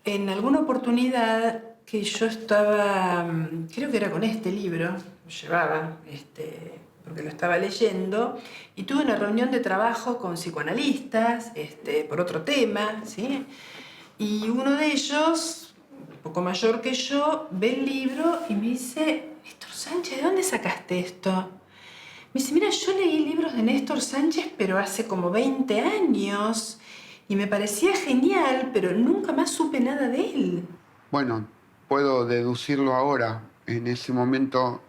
En alguna oportunidad que yo estaba, creo que era con este libro, lo llevaba, porque lo estaba leyendo, y tuve una reunión de trabajo con psicoanalistas, por otro tema, ¿sí? Y uno de ellos, un poco mayor que yo, ve el libro y me dice: Néstor Sánchez, ¿de dónde sacaste esto? Me dice: mira, yo leí libros de Néstor Sánchez, pero hace como 20 años, y me parecía genial, pero nunca más supe nada de él. Bueno, puedo deducirlo ahora. En ese momento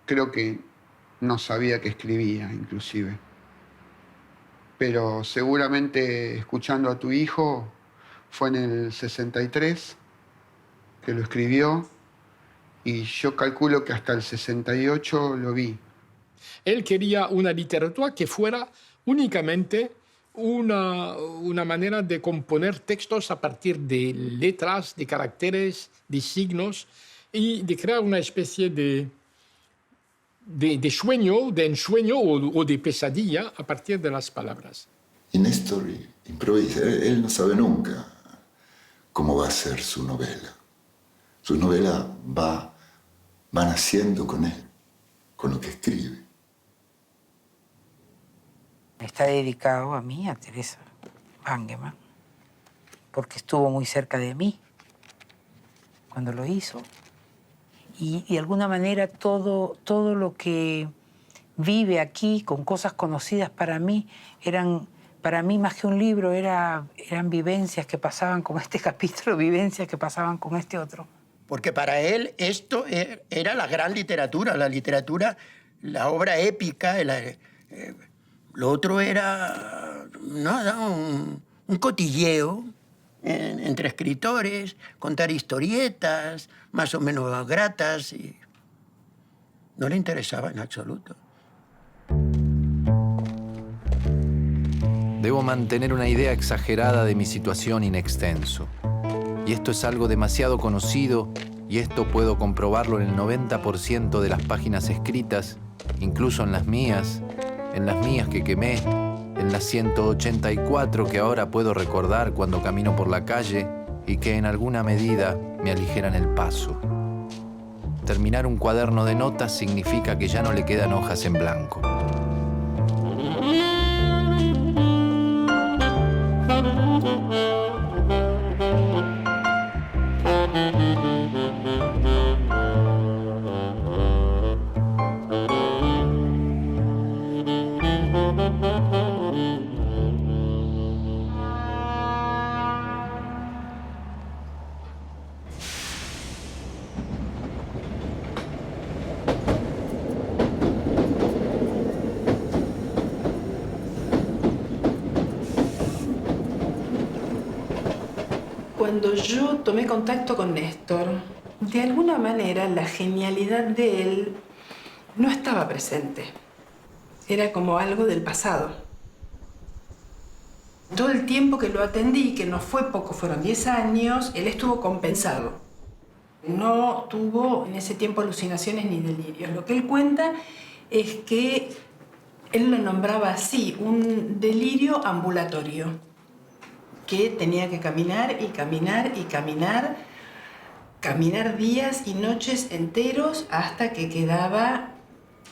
creo que no sabía que escribía, inclusive. Pero seguramente escuchando a tu hijo fue en el 63 que lo escribió y yo calculo que hasta el 68 lo vi. Él quería una literatura que fuera únicamente una manera de componer textos a partir de letras, de caracteres, de signos y de crear una especie de sueño, de ensueño o de pesadilla a partir de las palabras. Y Néstor improvisa, él no sabe nunca cómo va a ser su novela. Su novela va naciendo con él, con lo que escribe. Está dedicado a mí, a Teresa Bangemann, porque estuvo muy cerca de mí cuando lo hizo. Y de alguna manera todo lo que vive aquí con cosas conocidas para mí eran, para mí más que un libro, eran vivencias que pasaban con este capítulo, vivencias que pasaban con este otro. Porque para él esto era la gran literatura, la obra épica. Lo otro era nada, un cotilleo entre escritores, contar historietas más o menos gratas. Y no le interesaba en absoluto. Debo mantener una idea exagerada de mi situación in extenso. Y esto es algo demasiado conocido, y esto puedo comprobarlo en el 90% de las páginas escritas, incluso en las mías que quemé, en las 184 que ahora puedo recordar cuando camino por la calle y que en alguna medida me aligeran el paso. Terminar un cuaderno de notas significa que ya no le quedan hojas en blanco. Cuando yo tomé contacto con Néstor, de alguna manera la genialidad de él no estaba presente. Era como algo del pasado. Todo el tiempo que lo atendí, que no fue poco, fueron 10 años, él estuvo compensado. No tuvo en ese tiempo alucinaciones ni delirios. Lo que él cuenta es que él lo nombraba así, un delirio ambulatorio, que tenía que caminar y caminar y caminar, caminar días y noches enteros hasta que quedaba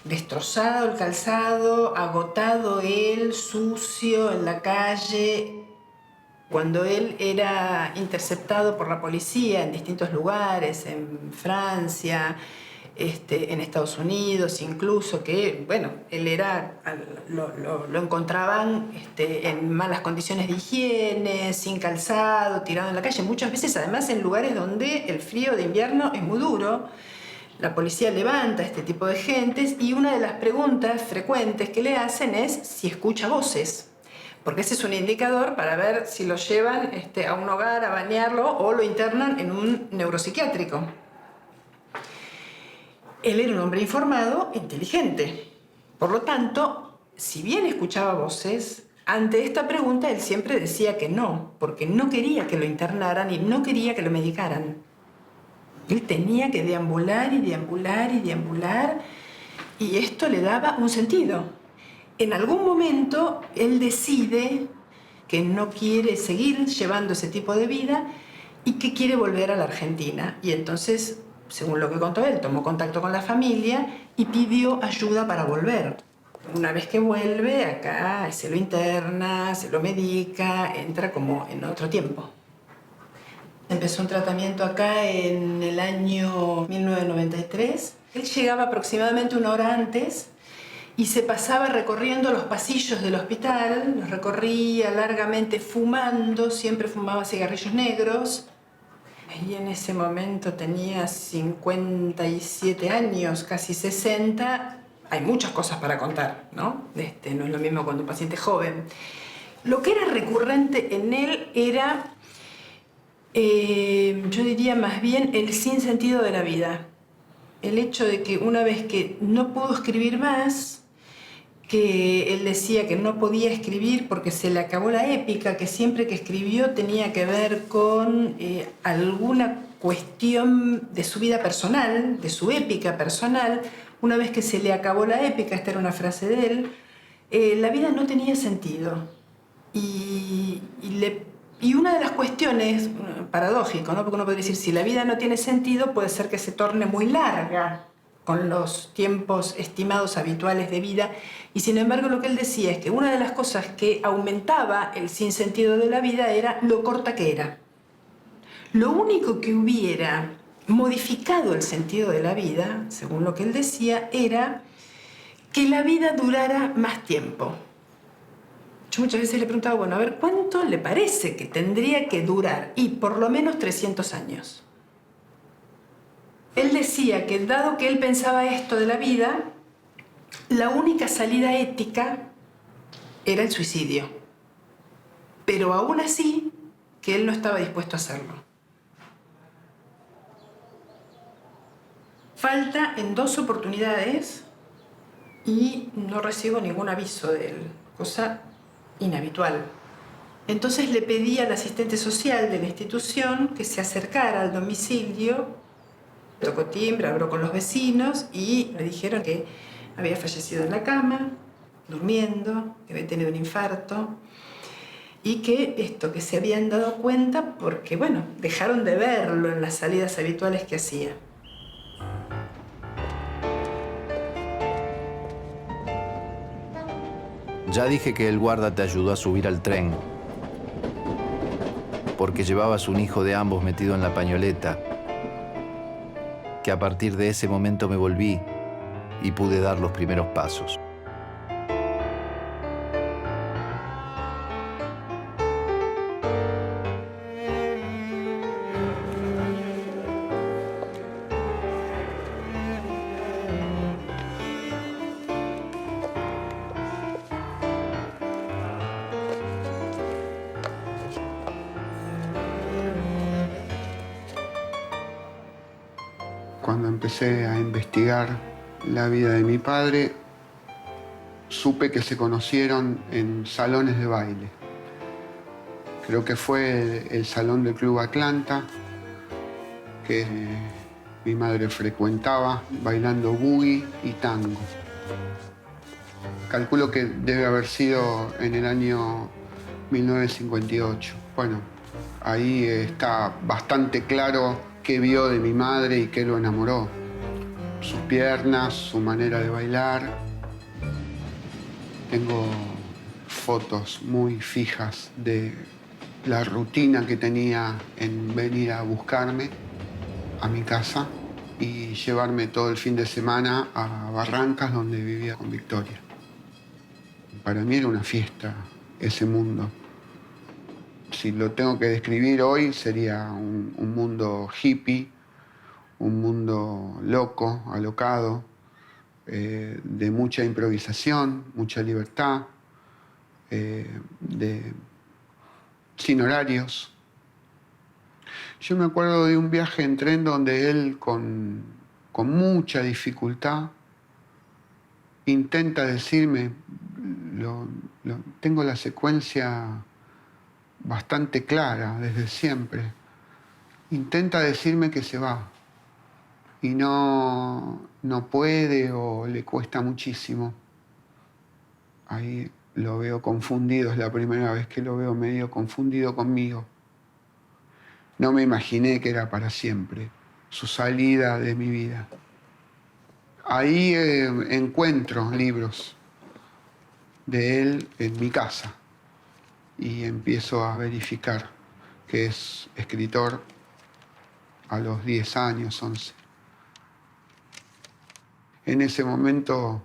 destrozado el calzado, agotado él, sucio en la calle. Cuando él era interceptado por la policía en distintos lugares, en Francia, en Estados Unidos incluso, que, bueno, él era, lo encontraban en malas condiciones de higiene, sin calzado, tirado en la calle, muchas veces además en lugares donde el frío de invierno es muy duro. La policía levanta a este tipo de gentes y una de las preguntas frecuentes que le hacen es si escucha voces, porque ese es un indicador para ver si lo llevan a un hogar a bañarlo o lo internan en un neuropsiquiátrico. Él era un hombre informado, inteligente. Por lo tanto, si bien escuchaba voces, ante esta pregunta él siempre decía que no, porque no quería que lo internaran y no quería que lo medicaran. Él tenía que deambular y deambular y deambular, y esto le daba un sentido. En algún momento él decide que no quiere seguir llevando ese tipo de vida y que quiere volver a la Argentina. Y entonces, según lo que contó él, tomó contacto con la familia y pidió ayuda para volver. Una vez que vuelve, acá se lo interna, se lo medica, entra como en otro tiempo. Empezó un tratamiento acá en el año 1993. Él llegaba aproximadamente 1 hora antes y se pasaba recorriendo los pasillos del hospital, los recorría largamente fumando, siempre fumaba cigarrillos negros. Y en ese momento tenía 57 años, casi 60. Hay muchas cosas para contar, ¿no? No es lo mismo cuando un paciente es joven. Lo que era recurrente en él era, yo diría más bien, el sinsentido de la vida. El hecho de que una vez que no pudo escribir más, que él decía que no podía escribir porque se le acabó la épica, que siempre que escribió tenía que ver con alguna cuestión de su vida personal, de su épica personal. Una vez que se le acabó la épica, esta era una frase de él, la vida no tenía sentido. Y una de las cuestiones, paradójico, ¿no? Porque uno puede decir, si la vida no tiene sentido, puede ser que se torne muy larga con los tiempos estimados habituales de vida. Y sin embargo, lo que él decía es que una de las cosas que aumentaba el sinsentido de la vida era lo corta que era. Lo único que hubiera modificado el sentido de la vida, según lo que él decía, era que la vida durara más tiempo. Yo muchas veces le preguntaba, bueno, a ver, ¿cuánto le parece que tendría que durar? Y por lo menos 300 años. Él decía que, dado que él pensaba esto de la vida, la única salida ética era el suicidio. Pero aún así, que él no estaba dispuesto a hacerlo. Falta en 2 oportunidades y no recibo ningún aviso de él, cosa inhabitual. Entonces le pedí al asistente social de la institución que se acercara al domicilio. Tocó timbre, habló con los vecinos y me dijeron que había fallecido en la cama, durmiendo, que había tenido un infarto y que se habían dado cuenta porque, bueno, dejaron de verlo en las salidas habituales que hacía. Ya dije que el guarda te ayudó a subir al tren porque llevabas un hijo de ambos metido en la pañoleta, que a partir de ese momento me volví y pude dar los primeros pasos. Cuando empecé a investigar la vida de mi padre, supe que se conocieron en salones de baile. Creo que fue el salón del Club Atlanta, que mi madre frecuentaba bailando boogie y tango. Calculo que debe haber sido en el año 1958. Bueno, ahí está bastante claro qué vio de mi madre y qué lo enamoró. Sus piernas, su manera de bailar. Tengo fotos muy fijas de la rutina que tenía en venir a buscarme a mi casa y llevarme todo el fin de semana a Barrancas, donde vivía con Victoria. Para mí era una fiesta ese mundo. Si lo tengo que describir hoy, sería un mundo hippie, un mundo loco, alocado, de mucha improvisación, mucha libertad, sin horarios. Yo me acuerdo de un viaje en tren donde él, con mucha dificultad, intenta decirme, tengo la secuencia bastante clara desde siempre, intenta decirme que se va y no puede o le cuesta muchísimo. Ahí lo veo confundido, es la primera vez que lo veo medio confundido conmigo. no me imaginé que era para siempre, su salida de mi vida. Ahí encuentro libros de él en mi casa y empiezo a verificar que es escritor a los 10 años, 11. En ese momento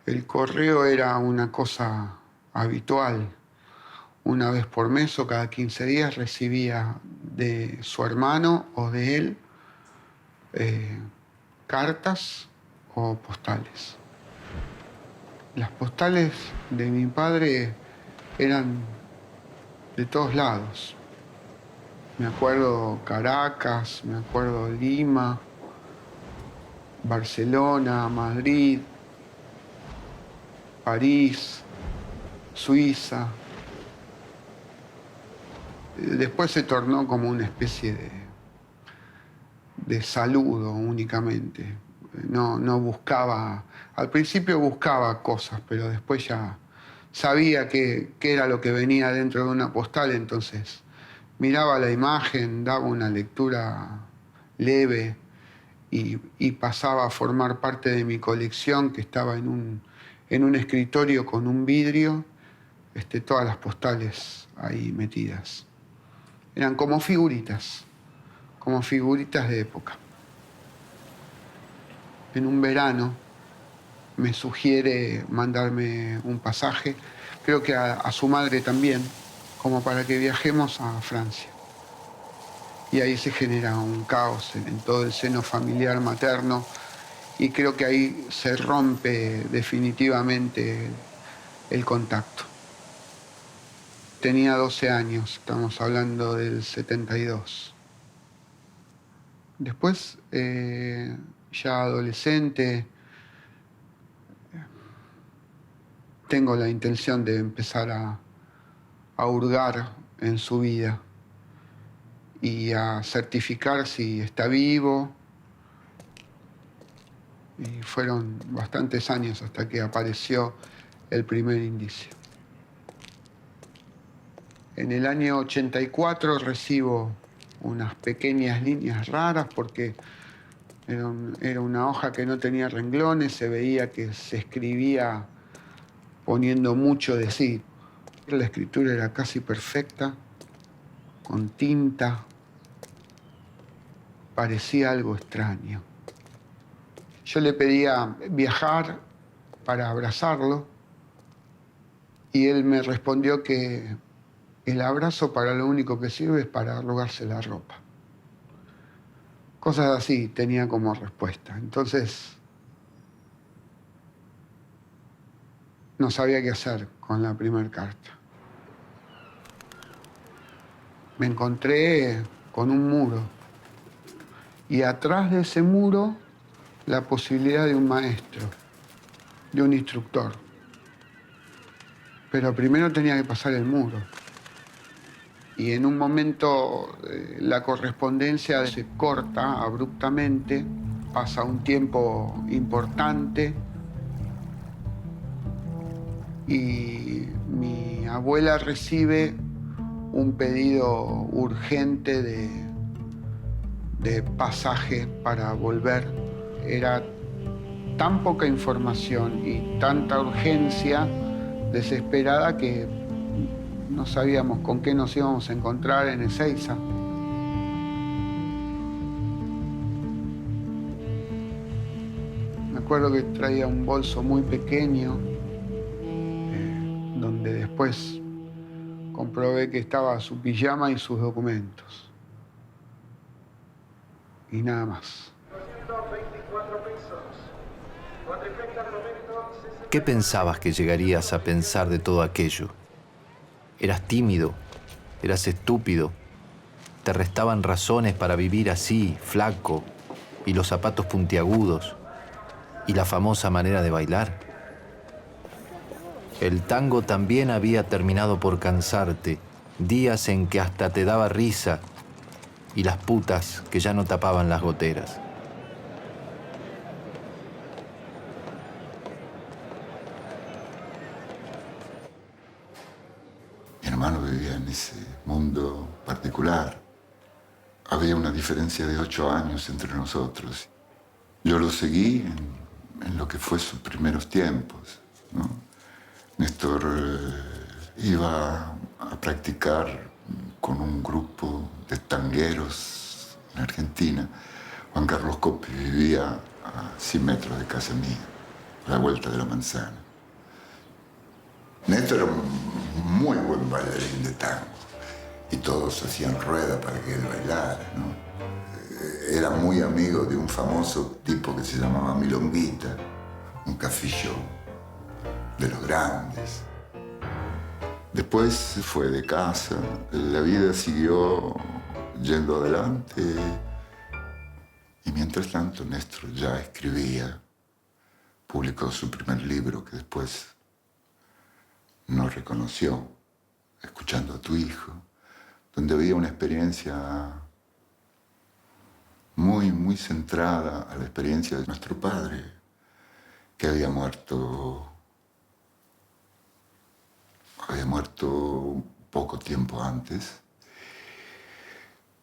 el correo era una cosa habitual. Una vez por mes o cada 15 días recibía de su hermano o de él cartas o postales. Las postales de mi padre eran de todos lados. Me acuerdo Caracas, me acuerdo Lima, Barcelona, Madrid, París, Suiza. Después se tornó como una especie de saludo únicamente. No buscaba, al principio buscaba cosas, pero después ya sabía qué era lo que venía dentro de una postal, entonces miraba la imagen, daba una lectura leve y pasaba a formar parte de mi colección, que estaba en un escritorio con un vidrio, todas las postales ahí metidas. Eran como figuritas de época. En un verano me sugiere mandarme un pasaje, creo que a su madre también, como para que viajemos a Francia. Y ahí se genera un caos en todo el seno familiar materno y creo que ahí se rompe definitivamente el contacto. Tenía 12 años, estamos hablando del 72. Después, ya adolescente, tengo la intención de empezar a hurgar en su vida y a certificar si está vivo. Y fueron bastantes años hasta que apareció el primer indicio. En el año 84 recibo unas pequeñas líneas raras porque era una hoja que no tenía renglones, se veía que se escribía poniendo mucho de sí. La escritura era casi perfecta, con tinta. Parecía algo extraño. Yo le pedía viajar para abrazarlo y él me respondió que el abrazo para lo único que sirve es para arrugarse la ropa. Cosas así tenía como respuesta. Entonces, no sabía qué hacer con la primera carta. Me encontré con un muro y atrás de ese muro la posibilidad de un maestro, de un instructor. Pero primero tenía que pasar el muro. Y en un momento la correspondencia se corta abruptamente, pasa un tiempo importante y mi abuela recibe un pedido urgente de pasaje para volver. Era tan poca información y tanta urgencia desesperada que no sabíamos con qué nos íbamos a encontrar en Ezeiza. Me acuerdo que traía un bolso muy pequeño, donde después comprobé que estaba su pijama y sus documentos. Y nada más. ¿Qué pensabas que llegarías a pensar de todo aquello? ¿Eras tímido? ¿Eras estúpido? ¿Te restaban razones para vivir así, flaco, y los zapatos puntiagudos, y la famosa manera de bailar? El tango también había terminado por cansarte, días en que hasta te daba risa, y las putas que ya no tapaban las goteras. Mi hermano vivía en ese mundo particular, había una diferencia de 8 años entre nosotros. Yo lo seguí en lo que fue sus primeros tiempos, ¿no? Néstor iba a practicar con un grupo de tangueros en Argentina. Juan Carlos Coppi vivía a 100 metros de casa mía, a la vuelta de la manzana. Néstor era un muy buen bailarín de tango y todos hacían rueda para que él bailara, ¿no? Era muy amigo de un famoso tipo que se llamaba Milonguita, un cafillo de los grandes. Después se fue de casa, la vida siguió yendo adelante y mientras tanto Néstor ya escribía, publicó su primer libro que después no reconoció, Escuchando a tu hijo, donde había una experiencia muy, muy centrada a la experiencia de nuestro padre, que había muerto poco tiempo antes,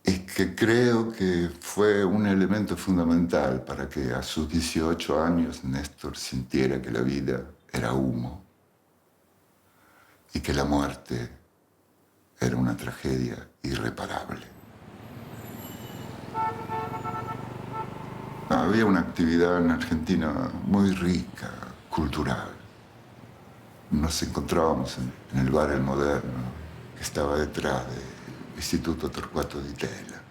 y que creo que fue un elemento fundamental para que a sus 18 años Néstor sintiera que la vida era humo y que la muerte era una tragedia irreparable. Había una actividad en Argentina muy rica, cultural. Nos encontrábamos en el bar El Moderno, que estaba detrás del Instituto Torcuato Di Tella.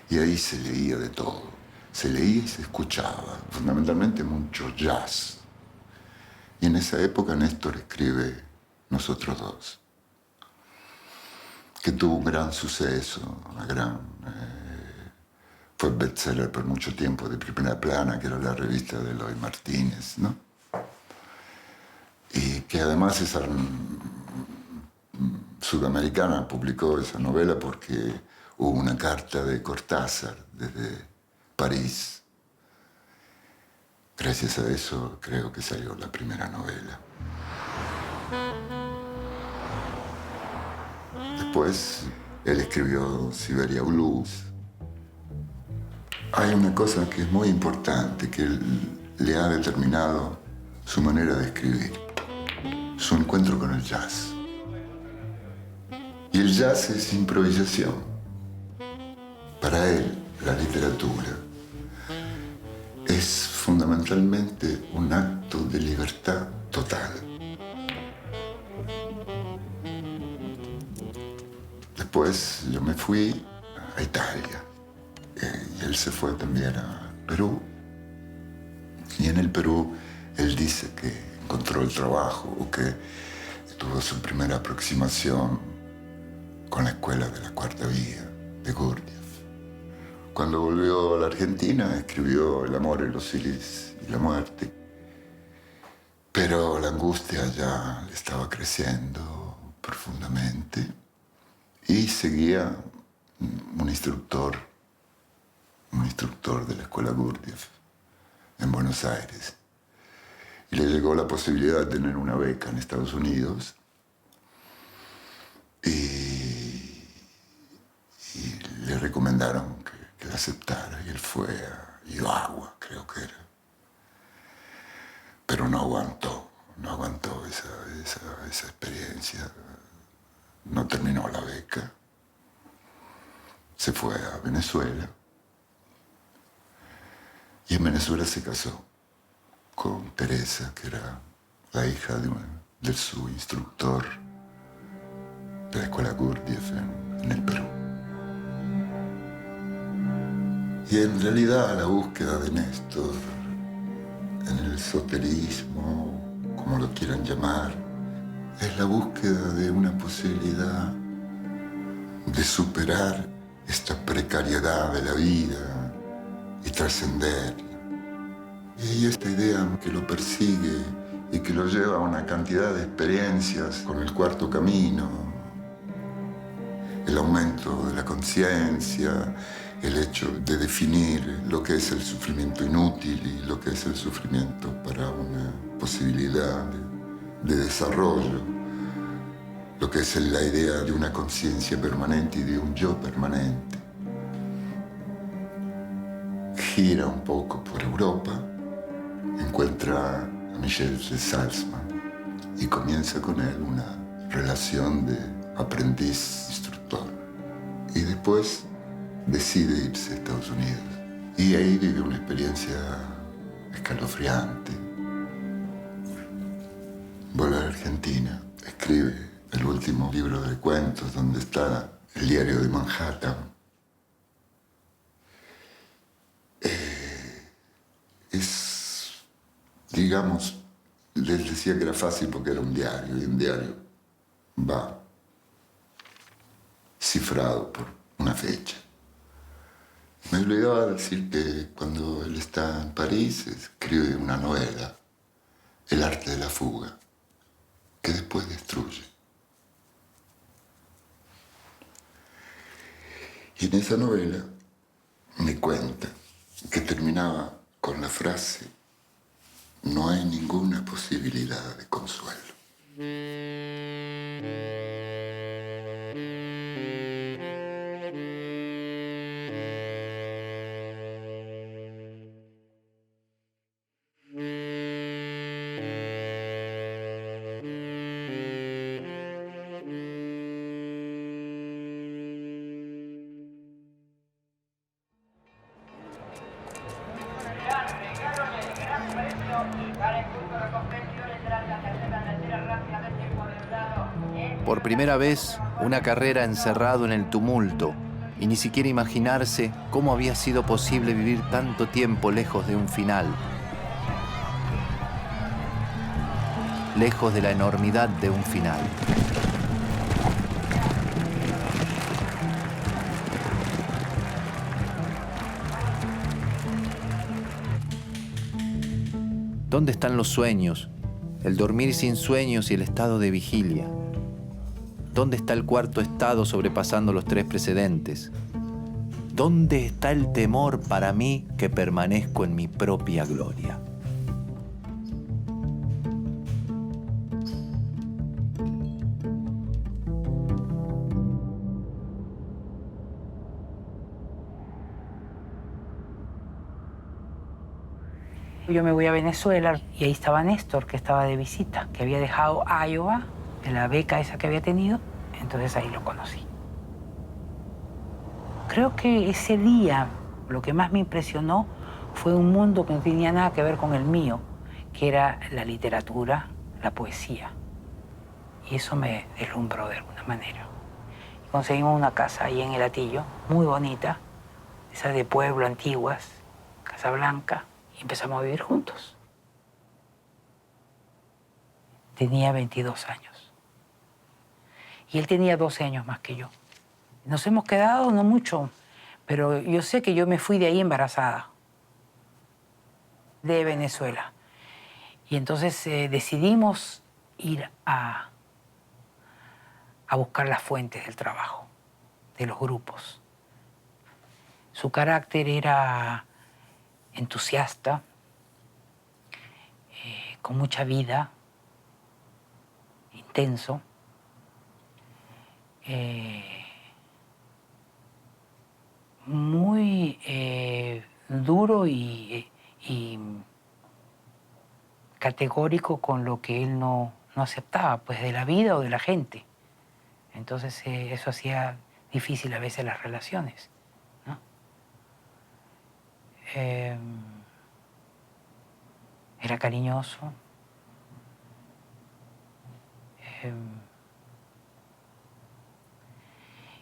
Y ahí se leía de todo. Se leía y se escuchaba, fundamentalmente mucho jazz. Y en esa época Néstor escribe Nosotros Dos, que tuvo un gran suceso, fue bestseller por mucho tiempo de Primera Plana, que era la revista de Eloy Martínez, ¿no? Y que además esa sudamericana publicó esa novela porque hubo una carta de Cortázar desde París. Gracias a eso creo que salió la primera novela. Después él escribió Siberia Blues. Hay una cosa que es muy importante, que le ha determinado su manera de escribir, su encuentro con el jazz. Y el jazz es improvisación. Para él, la literatura es fundamentalmente un acto de libertad total. Después yo me fui a Italia y él se fue también a Perú. Y en el Perú él dice que encontró el trabajo o que tuvo su primera aproximación con la escuela de la Cuarta Vía de Gurdjieff. Cuando volvió a la Argentina escribió El amor, el Osiris y la muerte. Pero la angustia ya le estaba creciendo profundamente y seguía un instructor de la escuela Gurdjieff en Buenos Aires. Y le llegó la posibilidad de tener una beca en Estados Unidos y le recomendaron que la aceptara y él fue a Iowa, creo que era. Pero no aguantó esa experiencia, no terminó la beca, se fue a Venezuela y en Venezuela se casó con Teresa, que era la hija de su instructor de la escuela Gurdjieff en el Perú. Y en realidad la búsqueda de Néstor en el esoterismo, como lo quieran llamar, es la búsqueda de una posibilidad de superar esta precariedad de la vida y trascender. Y esta idea que lo persigue y que lo lleva a una cantidad de experiencias con el cuarto camino, el aumento de la conciencia, el hecho de definir lo que es el sufrimiento inútil y lo que es el sufrimiento para una posibilidad de desarrollo, lo que es la idea de una conciencia permanente y de un yo permanente. gira un poco por Europa, encuentra a Michel de Salzman y comienza con él una relación de aprendiz-instructor. Y después decide irse a Estados Unidos. Y ahí vive una experiencia escalofriante. Vuelve a Argentina, escribe el último libro de cuentos donde está el diario de Manhattan. Digamos, les decía que era fácil porque era un diario, y un diario va cifrado por una fecha. Me olvidaba decir que cuando él está en París escribe una novela, El arte de la fuga, que después destruye. Y en esa novela me cuenta que terminaba con la frase: no hay ninguna posibilidad de consuelo. Por primera vez, una carrera encerrado en el tumulto, y ni siquiera imaginarse cómo había sido posible vivir tanto tiempo lejos de un final, lejos de la enormidad de un final. ¿Dónde están los sueños, el dormir sin sueños y el estado de vigilia? ¿Dónde está el cuarto estado sobrepasando los tres precedentes? ¿Dónde está el temor para mí que permanezco en mi propia gloria? Yo me voy a Venezuela y ahí estaba Néstor, que estaba de visita, que había dejado Iowa, de la beca esa que había tenido, entonces ahí lo conocí. Creo que ese día lo que más me impresionó fue un mundo que no tenía nada que ver con el mío, que era la literatura, la poesía. Y eso me deslumbró de alguna manera. Y conseguimos una casa ahí en El Hatillo, muy bonita, esas de pueblo antiguas, Casa Blanca, y empezamos a vivir juntos. Tenía 22 años. Y él tenía 12 años más que yo. Nos hemos quedado, no mucho, pero yo sé que yo me fui de ahí embarazada, de Venezuela. Y entonces decidimos ir a buscar las fuentes del trabajo, de los grupos. Su carácter era entusiasta, con mucha vida, intenso. Muy duro y categórico con lo que él no aceptaba, pues de la vida o de la gente. Entonces eso hacía difícil a veces las relaciones, ¿no? Era cariñoso.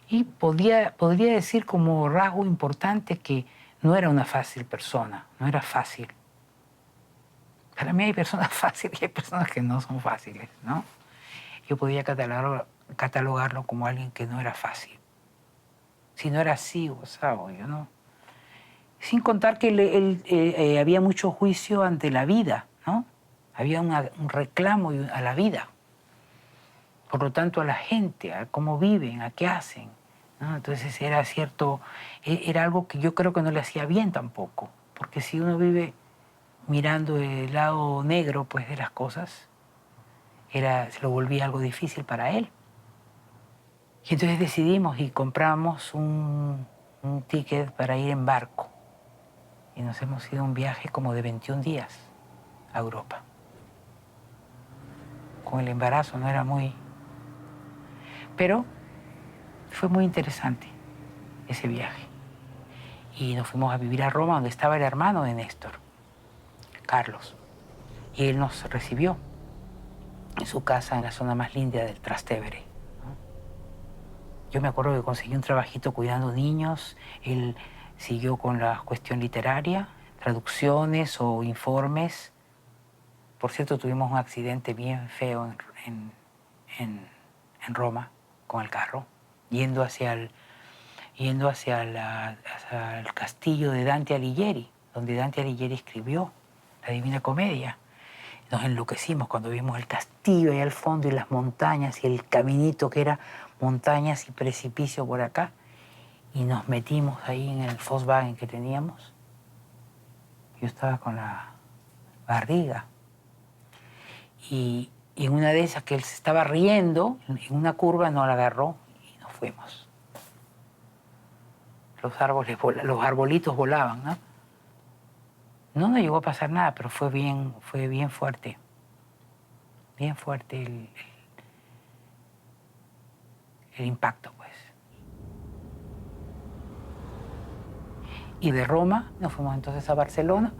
Y podría decir como rasgo importante que no era una fácil persona, no era fácil. Para mí hay personas fáciles y hay personas que no son fáciles, ¿no? Yo podía catalogarlo como alguien que no era fácil. Si no era así, Gustavo, yo no. Sin contar que él había mucho juicio ante la vida, ¿no? Había un reclamo a la vida. Por lo tanto, a la gente, a cómo viven, a qué hacen, ¿no? Entonces era algo que yo creo que no le hacía bien tampoco. Porque si uno vive mirando el lado negro, pues, de las cosas, se lo volvía algo difícil para él. Y entonces decidimos y compramos un ticket para ir en barco y nos hemos ido a un viaje como de 21 días a Europa. Con el embarazo no era muy... Pero fue muy interesante ese viaje. Y nos fuimos a vivir a Roma, donde estaba el hermano de Néstor, Carlos. Y él nos recibió en su casa en la zona más linda del Trastevere, ¿no? Yo me acuerdo que conseguí un trabajito cuidando niños. Él siguió con la cuestión literaria, traducciones o informes. Por cierto, tuvimos un accidente bien feo en Roma con el carro, yendo hacia el castillo de Dante Alighieri, donde Dante Alighieri escribió la Divina Comedia. Nos enloquecimos cuando vimos el castillo ahí al fondo y las montañas y el caminito que era montañas y precipicio por acá. Y nos metimos ahí en el Volkswagen que teníamos. Yo estaba con la barriga. Y en una de esas que él se estaba riendo, en una curva no la agarró y nos fuimos. Los arbolitos volaban, ¿no? No nos llegó a pasar nada, pero fue bien fuerte. Bien fuerte el impacto, pues. Y de Roma nos fuimos entonces a Barcelona.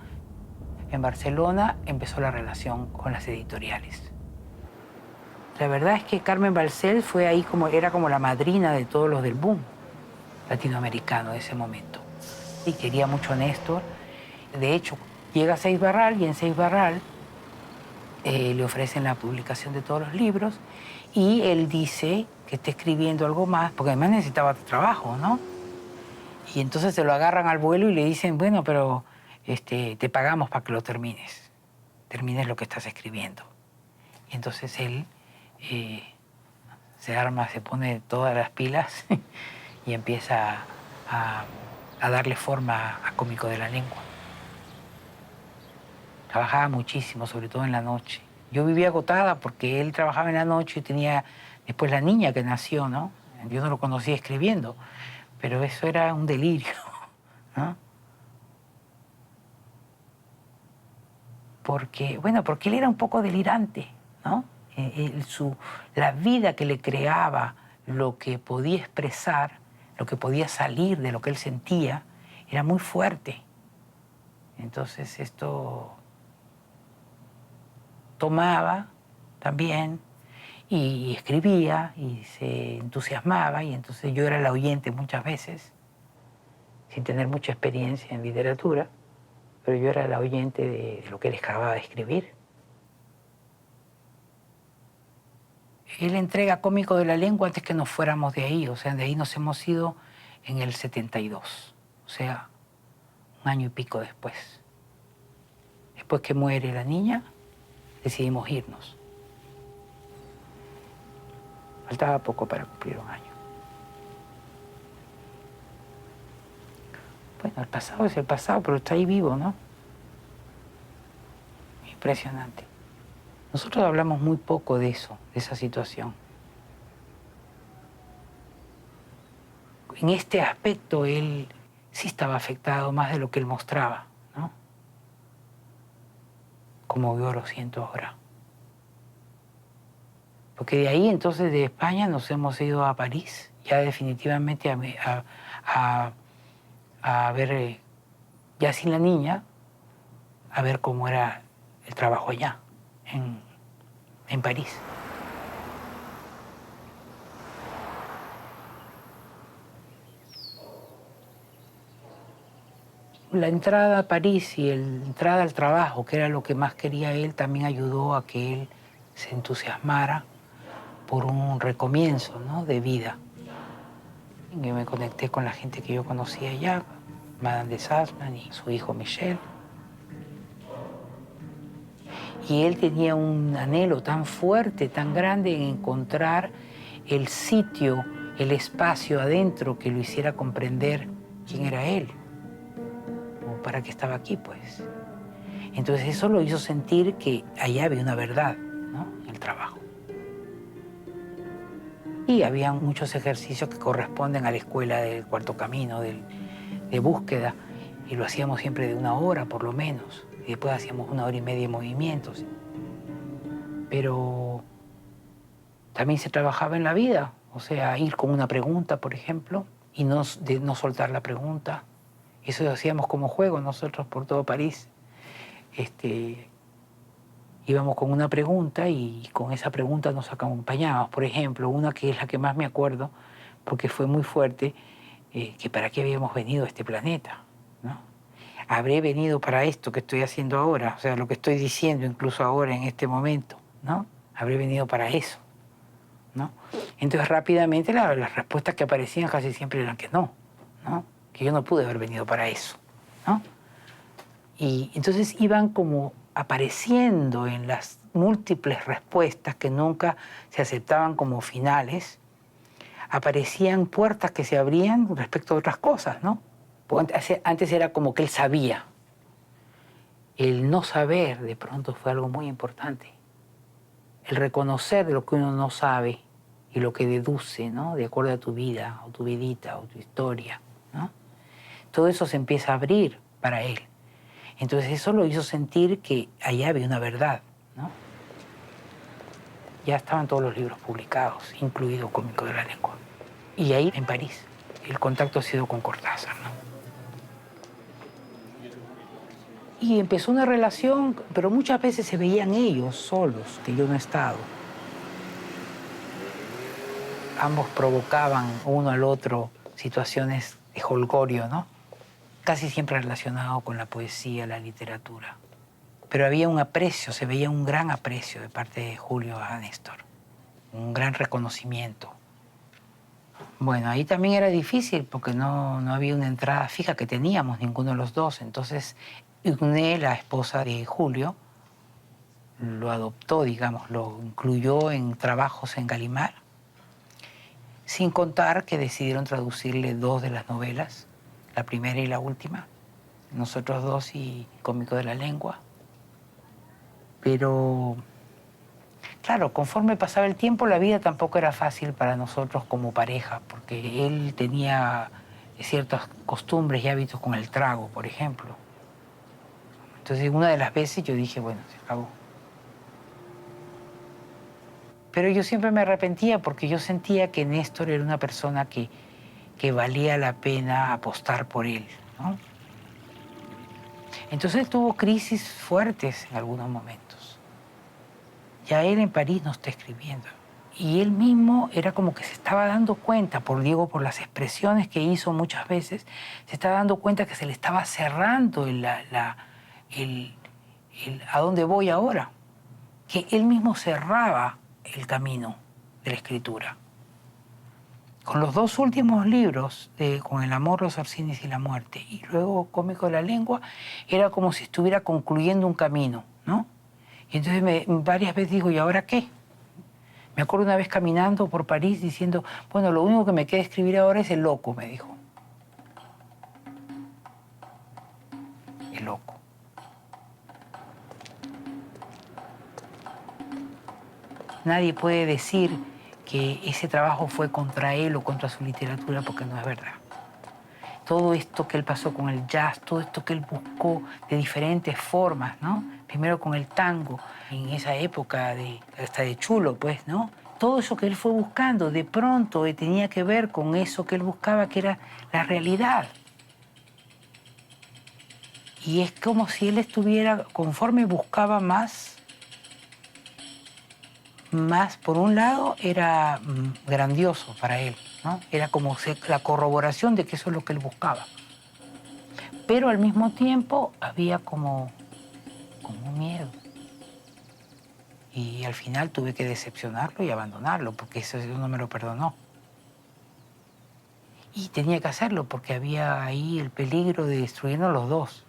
En Barcelona empezó la relación con las editoriales. La verdad es que Carmen Balcells fue ahí era como la madrina de todos los del boom latinoamericano de ese momento. Y quería mucho a Néstor. De hecho, llega a Seix Barral y en Seix Barral le ofrecen la publicación de todos los libros y él dice que está escribiendo algo más, porque además necesitaba trabajo, ¿no? Y entonces se lo agarran al vuelo y le dicen, bueno, pero te pagamos para que lo termines lo que estás escribiendo. Y entonces él se arma, se pone todas las pilas y empieza a darle forma a Cómico de la Lengua. Trabajaba muchísimo, sobre todo en la noche. Yo vivía agotada porque él trabajaba en la noche y tenía después la niña que nació, ¿no? Yo no lo conocía escribiendo, pero eso era un delirio, ¿no? Porque él era un poco delirante, ¿no? La vida que le creaba, lo que podía expresar, lo que podía salir de lo que él sentía, era muy fuerte. Entonces esto tomaba también y escribía y se entusiasmaba, y entonces yo era la oyente muchas veces, sin tener mucha experiencia en literatura, pero yo era la oyente de lo que él acababa de escribir. Él entrega Cómico de la Lengua antes que nos fuéramos de ahí, o sea, de ahí nos hemos ido en el 72, o sea, un año y pico después. Después que muere la niña, decidimos irnos. Faltaba poco para cumplir un año. Bueno, el pasado es el pasado, pero está ahí vivo, ¿no? Impresionante. Nosotros hablamos muy poco de eso, de esa situación. En este aspecto él sí estaba afectado más de lo que él mostraba, ¿no? Como yo lo siento ahora. Porque de ahí entonces de España nos hemos ido a París, ya definitivamente a ver, ya sin la niña, a ver cómo era el trabajo allá, en París. La entrada a París y la entrada al trabajo, que era lo que más quería él, también ayudó a que él se entusiasmara por un recomienzo, ¿no?, de vida. Yo me conecté con la gente que yo conocía allá, Madame de Sassman y su hijo Michel. Y él tenía un anhelo tan fuerte, tan grande en encontrar el sitio, el espacio adentro que lo hiciera comprender quién era él, o para qué estaba aquí, pues. Entonces eso lo hizo sentir que allá había una verdad, ¿no?, en el trabajo. Y había muchos ejercicios que corresponden a la escuela del Cuarto Camino, de búsqueda. y lo hacíamos siempre de 1 hora por lo menos, y después hacíamos 1 hora y media de movimientos. Pero también se trabajaba en la vida, o sea, ir con una pregunta, por ejemplo, y no soltar la pregunta. Eso lo hacíamos como juego nosotros por todo París. Íbamos con una pregunta y con esa pregunta nos acompañábamos. Por ejemplo, una que es la que más me acuerdo, porque fue muy fuerte, que para qué habíamos venido a este planeta, ¿no? Habré venido para esto que estoy haciendo ahora, o sea, lo que estoy diciendo incluso ahora en este momento, ¿no? Habré venido para eso, ¿no? Entonces rápidamente las respuestas que aparecían casi siempre eran que no, que yo no pude haber venido para eso, ¿no? Y entonces iban como apareciendo en las múltiples respuestas que nunca se aceptaban como finales, aparecían puertas que se abrían respecto a otras cosas, ¿no? Porque antes era como que él sabía. El no saber de pronto fue algo muy importante. El reconocer de lo que uno no sabe y lo que deduce, ¿no? De acuerdo a tu vida, o tu vidita, o tu historia, ¿no? Todo eso se empieza a abrir para él. Entonces eso lo hizo sentir que allá había una verdad, ¿no? Ya estaban todos los libros publicados, incluido Cómico de la Lengua. Y ahí, en París, el contacto ha sido con Cortázar, ¿no? Y empezó una relación, pero muchas veces se veían ellos solos, que yo no he estado. Ambos provocaban uno al otro situaciones de jolgorio, ¿no? Casi siempre relacionado con la poesía, la literatura. Pero había un aprecio, se veía un gran aprecio de parte de Julio a Néstor, un gran reconocimiento. Bueno, ahí también era difícil porque no había una entrada fija que teníamos ninguno de los dos. Entonces, Igné, la esposa de Julio, lo adoptó, digamos, lo incluyó en trabajos en Gallimard, sin contar que decidieron traducirle 2 de las novelas, la primera y la última, Nosotros dos y Cómico de la Lengua. Pero, claro, conforme pasaba el tiempo, la vida tampoco era fácil para nosotros como pareja, porque él tenía ciertas costumbres y hábitos con el trago, por ejemplo. Entonces, una de las veces yo dije, bueno, se acabó. Pero yo siempre me arrepentía porque yo sentía que Néstor era una persona que valía la pena apostar por él, ¿no? Entonces tuvo crisis fuertes en algunos momentos. Ya él en París no está escribiendo. Y él mismo era como que se estaba dando cuenta, por las expresiones que hizo muchas veces, se estaba dando cuenta que se le estaba cerrando a dónde voy ahora. Que él mismo cerraba el camino de la escritura. Con los 2 últimos libros, con El amor, los Orsines y la muerte, y luego Cómico de la Lengua, era como si estuviera concluyendo un camino, ¿no? Y entonces varias veces digo, ¿y ahora qué? Me acuerdo una vez caminando por París diciendo, bueno, lo único que me queda escribir ahora es El loco, me dijo. El loco. Nadie puede decir que ese trabajo fue contra él o contra su literatura, porque no es verdad. Todo esto que él pasó con el jazz, todo esto que él buscó de diferentes formas, ¿no? Primero con el tango, en esa época hasta de chulo, pues, ¿no? Todo eso que él fue buscando, de pronto tenía que ver con eso que él buscaba, que era la realidad. Y es como si él estuviera, conforme buscaba más, por un lado, era grandioso para él, ¿no? Era como la corroboración de que eso es lo que él buscaba. Pero al mismo tiempo había como un miedo. Y al final tuve que decepcionarlo y abandonarlo, porque eso no me lo perdonó. Y tenía que hacerlo porque había ahí el peligro de destruirnos los dos.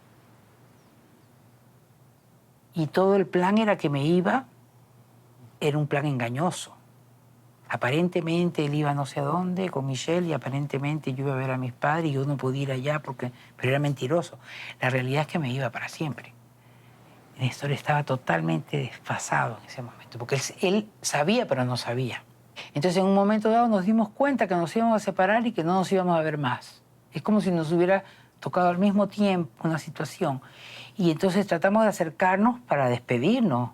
Y todo el plan era que me iba. Era un plan engañoso. Aparentemente él iba no sé a dónde con Michelle y aparentemente yo iba a ver a mis padres y yo no podía ir allá pero era mentiroso. La realidad es que me iba para siempre. Néstor estaba totalmente desfasado en ese momento porque él sabía pero no sabía. Entonces en un momento dado nos dimos cuenta que nos íbamos a separar y que no nos íbamos a ver más. Es como si nos hubiera tocado al mismo tiempo una situación. Y entonces tratamos de acercarnos para despedirnos.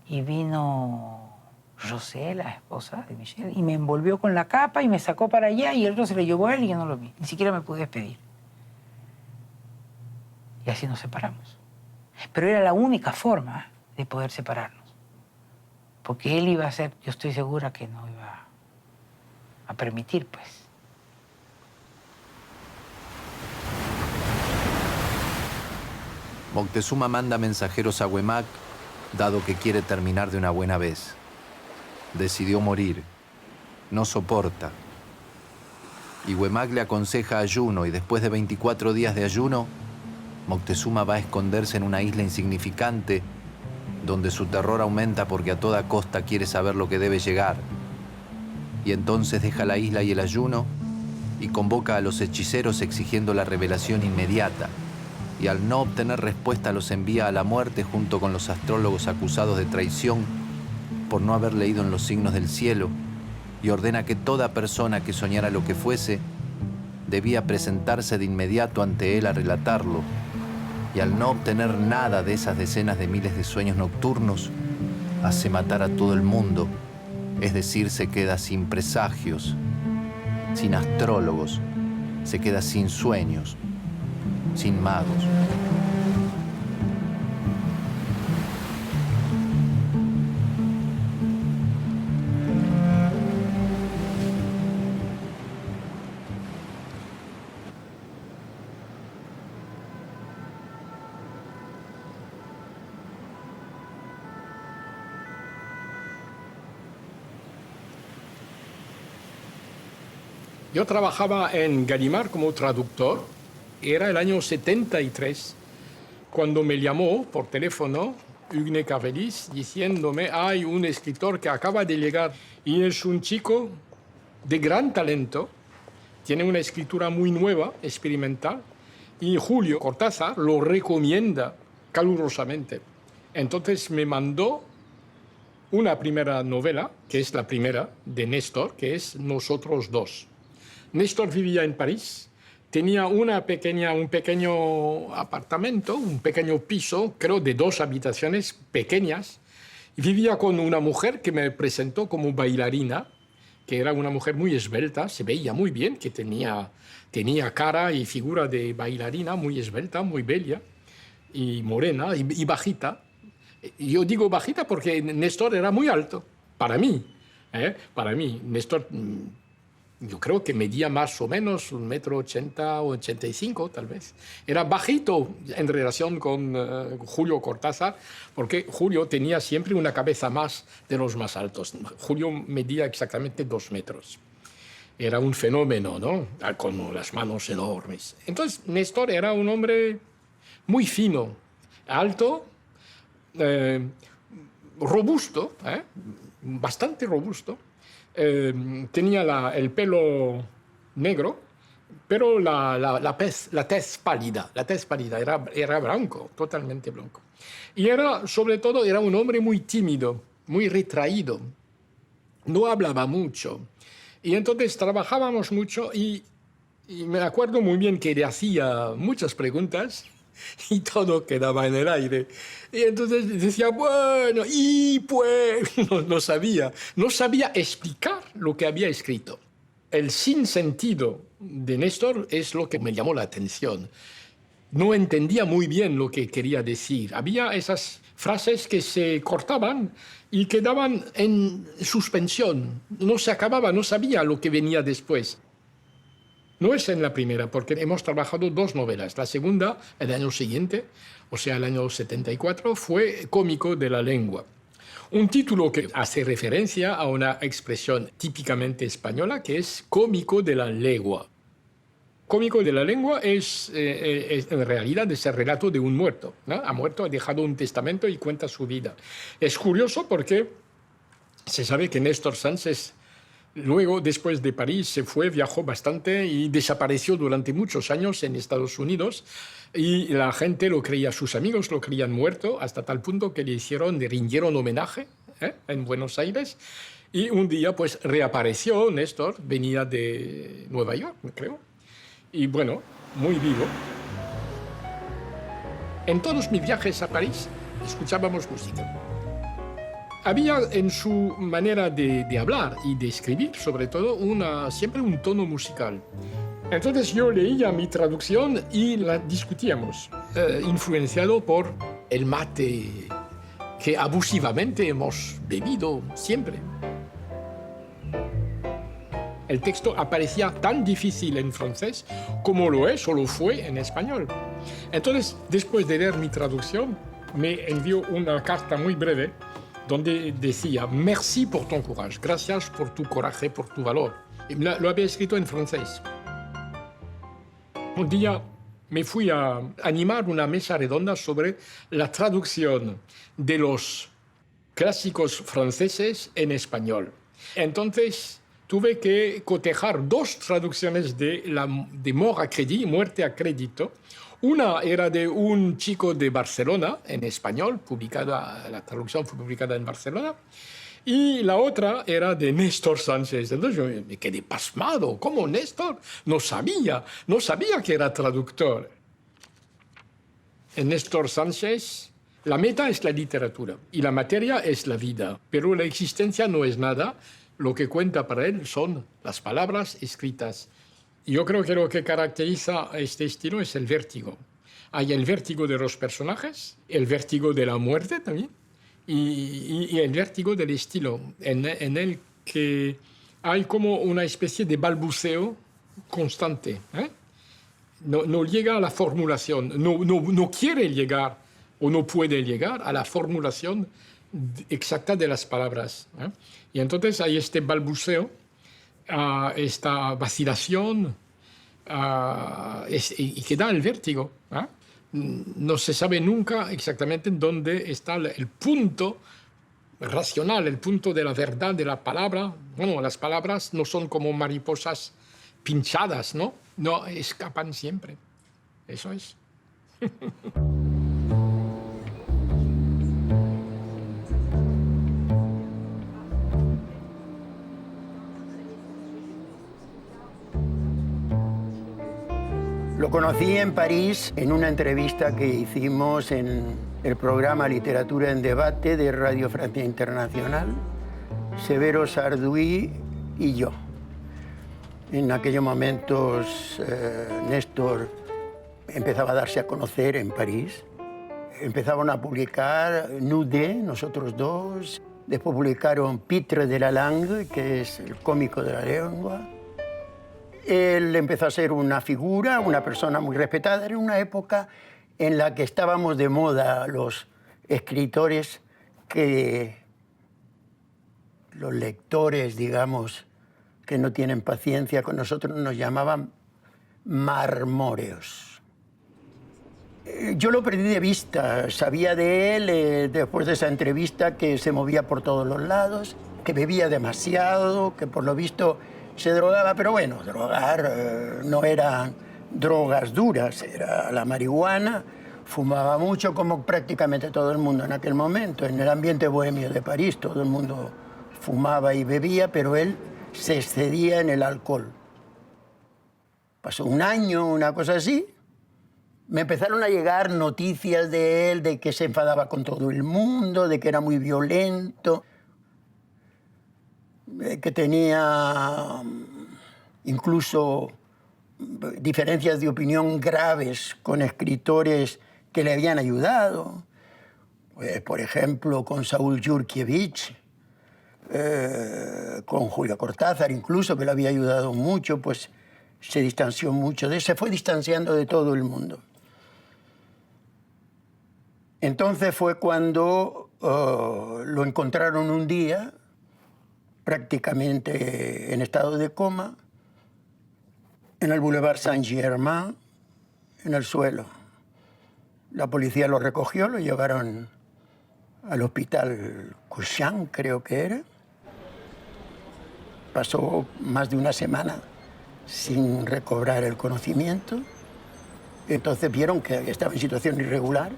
Y vino José, la esposa de Michelle, y me envolvió con la capa y me sacó para allá y el otro se lo llevó a él y yo no lo vi. Ni siquiera me pude despedir. Y así nos separamos. Pero era la única forma de poder separarnos. Porque él iba a ser, yo estoy segura que no iba a permitir, pues. Moctezuma manda mensajeros a Huemac, dado que quiere terminar de una buena vez. Decidió morir. No soporta. Y Huemac le aconseja ayuno, y después de 24 días de ayuno, Moctezuma va a esconderse en una isla insignificante, donde su terror aumenta porque a toda costa quiere saber lo que debe llegar. Y entonces deja la isla y el ayuno, y convoca a los hechiceros exigiendo la revelación inmediata. Y al no obtener respuesta los envía a la muerte junto con los astrólogos acusados de traición por no haber leído en los signos del cielo, y ordena que toda persona que soñara lo que fuese debía presentarse de inmediato ante él a relatarlo, y al no obtener nada de esas decenas de miles de sueños nocturnos, hace matar a todo el mundo, es decir, se queda sin presagios, sin astrólogos, se queda sin sueños, sin magos. Yo trabajaba en Gallimard como traductor. Era el año 73 cuando me llamó por teléfono Hugues Cavelis diciéndome: hay un escritor que acaba de llegar y es un chico de gran talento, tiene una escritura muy nueva, experimental, y Julio Cortázar lo recomienda calurosamente. Entonces me mandó una primera novela, que es la primera de Néstor, que es Nosotros dos. Néstor vivía en París, tenía un pequeño apartamento, un pequeño piso, creo de 2 habitaciones pequeñas, y vivía con una mujer que me presentó como bailarina, que era una mujer muy esbelta, se veía muy bien, que tenía cara y figura de bailarina, muy esbelta, muy bella, y morena, y bajita. Yo digo bajita porque Néstor era muy alto, para mí. Para mí, Néstor... Yo creo que medía más o menos 1,80 m o 85 tal vez. Era bajito en relación con Julio Cortázar, porque Julio tenía siempre una cabeza más de los más altos. Julio medía exactamente 2 metros. Era un fenómeno, ¿no? Con las manos enormes. Entonces, Néstor era un hombre muy fino, alto, robusto, bastante robusto. Tenía el pelo negro, pero la tez pálida. La tez pálida era blanco, totalmente blanco. Y sobre todo, era un hombre muy tímido, muy retraído. No hablaba mucho. Y entonces trabajábamos mucho y me acuerdo muy bien que le hacía muchas preguntas y todo quedaba en el aire. Y entonces decía, bueno, y pues no sabía explicar lo que había escrito. El sinsentido de Néstor es lo que me llamó la atención. No entendía muy bien lo que quería decir. Había esas frases que se cortaban y quedaban en suspensión. No se acababa, no sabía lo que venía después. No es en la primera, porque hemos trabajado 2 novelas. La segunda, el año siguiente, o sea, el año 74, fue Cómico de la lengua. Un título que hace referencia a una expresión típicamente española, que es cómico de la legua. Cómico de la lengua es en realidad el relato de un muerto, ¿no? Ha muerto, ha dejado un testamento y cuenta su vida. Es curioso porque se sabe que Néstor Sánchez... Luego, después de París, se fue, viajó bastante y desapareció durante muchos años en Estados Unidos. Y la gente lo creía, sus amigos lo creían muerto, hasta tal punto que le rindieron homenaje en Buenos Aires. Y un día, pues, reapareció Néstor, venía de Nueva York, creo. Y bueno, muy vivo. En todos mis viajes a París escuchábamos música. Había en su manera de hablar y de escribir, sobre todo, siempre un tono musical. Entonces yo leía mi traducción y la discutíamos, influenciado por el mate que abusivamente hemos bebido siempre. El texto aparecía tan difícil en francés como lo es o lo fue en español. Entonces, después de leer mi traducción, me envió una carta muy breve donde decía: merci por ton courage, gracias por tu coraje, por tu valor. Y lo había escrito en francés. Un día me fui a animar una mesa redonda sobre la traducción de los clásicos franceses en español. Entonces tuve que cotejar dos traducciones de Mort à crédit, Muerte a crédito. Una era de un chico de Barcelona, en español, la traducción fue publicada en Barcelona, y la otra era de Néstor Sánchez. Entonces yo me quedé pasmado. ¿Cómo Néstor? No sabía que era traductor. En Néstor Sánchez, la meta es la literatura y la materia es la vida, pero la existencia no es nada. Lo que cuenta para él son las palabras escritas. Yo creo que lo que caracteriza a este estilo es el vértigo. Hay el vértigo de los personajes, el vértigo de la muerte también, y el vértigo del estilo, en el que hay como una especie de balbuceo constante. No llega a la formulación, no quiere llegar o no puede llegar a la formulación exacta de las palabras. Y entonces hay este balbuceo, esta vacilación, y que da el vértigo. No se sabe nunca exactamente dónde está el punto racional, el punto de la verdad de la palabra. Bueno, las palabras no son como mariposas pinchadas, ¿no? No, escapan siempre. Eso es. Lo conocí en París en una entrevista que hicimos en el programa Literatura en Debate de Radio Francia Internacional, Severo Sarduy y yo. En aquellos momentos Néstor empezaba a darse a conocer en París. Empezaban a publicar Nude, nosotros dos. Después publicaron Pitre de la Langue, que es el cómico de la lengua. Él empezó a ser una figura, una persona muy respetada. Era una época en la que estábamos de moda los escritores que los lectores, digamos, que no tienen paciencia con nosotros, nos llamaban marmóreos. Yo lo perdí de vista. Sabía de él, después de esa entrevista, que se movía por todos los lados, que bebía demasiado, que por lo visto se drogaba, pero bueno, drogar no eran drogas duras, era la marihuana. Fumaba mucho, como prácticamente todo el mundo en aquel momento. En el ambiente bohemio de París todo el mundo fumaba y bebía, pero él se excedía en el alcohol. Pasó un año, una cosa así. Me empezaron a llegar noticias de él, de que se enfadaba con todo el mundo, de que era muy violento, que tenía incluso diferencias de opinión graves con escritores que le habían ayudado. Pues, por ejemplo, con Saúl Yurkiewicz, con Julio Cortázar incluso, que le había ayudado mucho, pues se distanció mucho de él, se fue distanciando de todo el mundo. Entonces fue cuando lo encontraron un día, prácticamente en estado de coma, en el Boulevard Saint-Germain, en el suelo. La policía lo recogió, lo llevaron al hospital Cochin, creo que era. Pasó más de una semana sin recobrar el conocimiento. Entonces vieron que estaba en situación irregular.